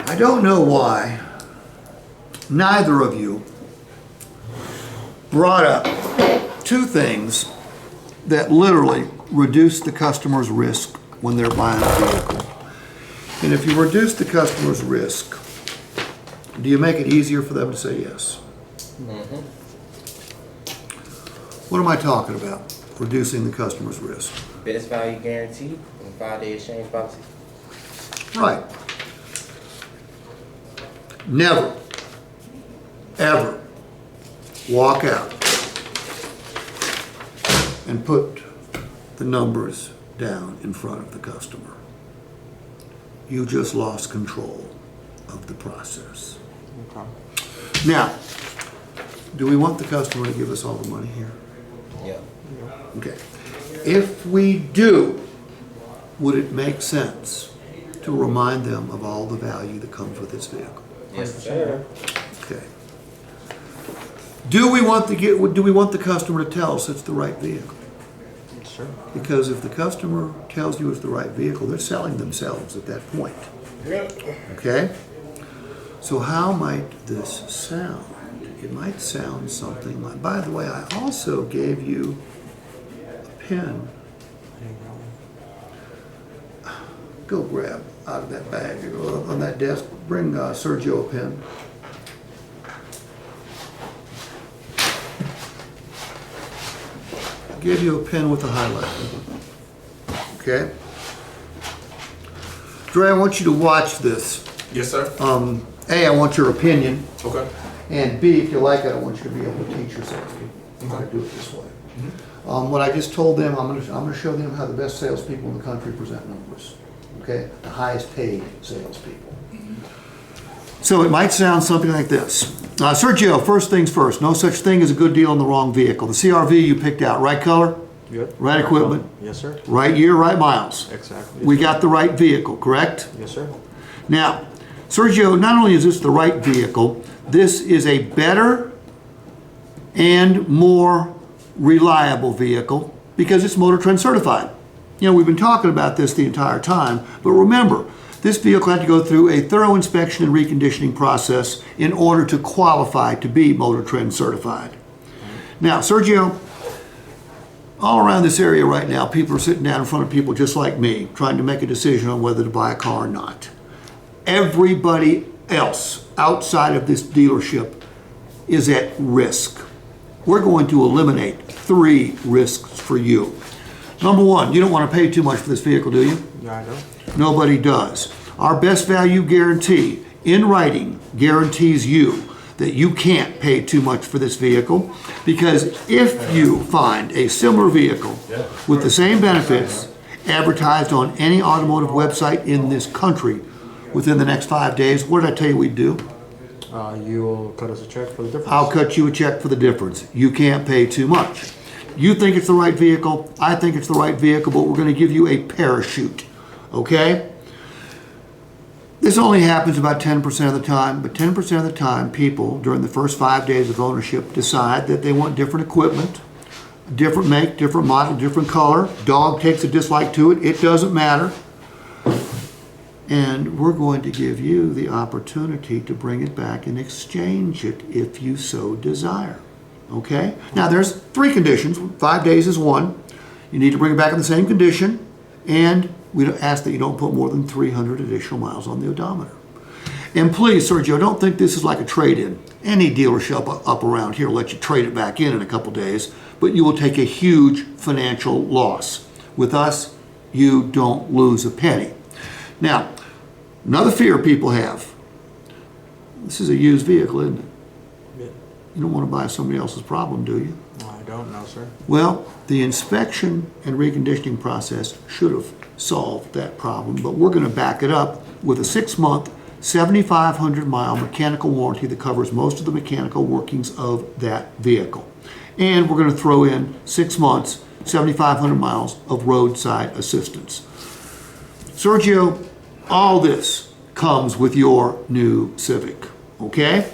I don't know why neither of you brought up two things that literally reduce the customer's risk when they're buying a vehicle. And if you reduce the customer's risk, do you make it easier for them to say yes? Mm-hmm. What am I talking about? Reducing the customer's risk. Best value guarantee and 5-day exchange policy. Right. Never, ever walk out and put the numbers down in front of the customer. You just lost control of the process. Okay. Now, do we want the customer to give us all the money here? Yeah. Okay. If we do, would it make sense to remind them of all the value that comes with this vehicle? Yes, sir. Okay. Do we want the customer to tell us it's the right vehicle? Sure. Because if the customer tells you it's the right vehicle, they're selling themselves at that point. Yep. Okay? So how might this sound? It might sound something like, by the way, I also gave you a pen. Go grab out of that bag on that desk. Bring Sergio a pen. I gave you a pen with a highlighter. Okay? Dre, I want you to watch this. Yes, sir. A, I want your opinion. Okay. And B, if you like it, I want you to be able to teach your salespeople how to do it this way. What I just told them, I'm going to show them how the best salespeople in the country present numbers. Okay, the highest paid salespeople. So it might sound something like this. Sergio, first things first. No such thing as a good deal on the wrong vehicle. The CRV you picked out, right color, Good. right equipment, Yes, sir. right year, right miles. Exactly. We got the right vehicle, correct? Yes, sir. Now, Sergio, not only is this the right vehicle, this is a better and more reliable vehicle because it's MotorTrend certified. You know, we've been talking about this the entire time, but remember, this vehicle had to go through a thorough inspection and reconditioning process in order to qualify to be MotorTrend certified. Now, Sergio, all around this area right now, people are sitting down in front of people just like me, trying to make a decision on whether to buy a car or not. Everybody else outside of this dealership is at risk. We're going to eliminate 3 risks for you. Number 1, you don't want to pay too much for this vehicle, do you? Yeah, I don't. Nobody does. Our best value guarantee in writing guarantees you that you can't pay too much for this vehicle, because if you find a similar vehicle with the same benefits advertised on any automotive website in this country within the next 5 days, what did I tell you we'd do? You will cut us a check for the difference. I'll cut you a check for the difference. You can't pay too much. You think it's the right vehicle, I think it's the right vehicle, but we're going to give you a parachute, okay? This only happens about 10% of the time, but 10% of the time people during the first 5 days of ownership decide that they want different equipment, different make, different model, different color. Dog takes a dislike to it, it doesn't matter. And we're going to give you the opportunity to bring it back and exchange it if you so desire. Okay? Now there's 3 conditions. 5 days is 1. You need to bring it back in the same condition, and we ask that you don't put more than 300 additional miles on the odometer. And please, Sergio, don't think this is like a trade-in. Any dealership up around here will let you trade it back in a couple days, but you will take a huge financial loss. With us, you don't lose a penny. Now, another fear people have. This is a used vehicle, isn't it? Yeah. You don't want to buy somebody else's problem, do you? I don't know, sir. Well, the inspection and reconditioning process should have solved that problem, but we're going to back it up with a 6-month, 7,500-mile mechanical warranty that covers most of the mechanical workings of that vehicle. And we're going to throw in 6 months, 7,500 miles of roadside assistance. Sergio, all this comes with your new Civic, okay?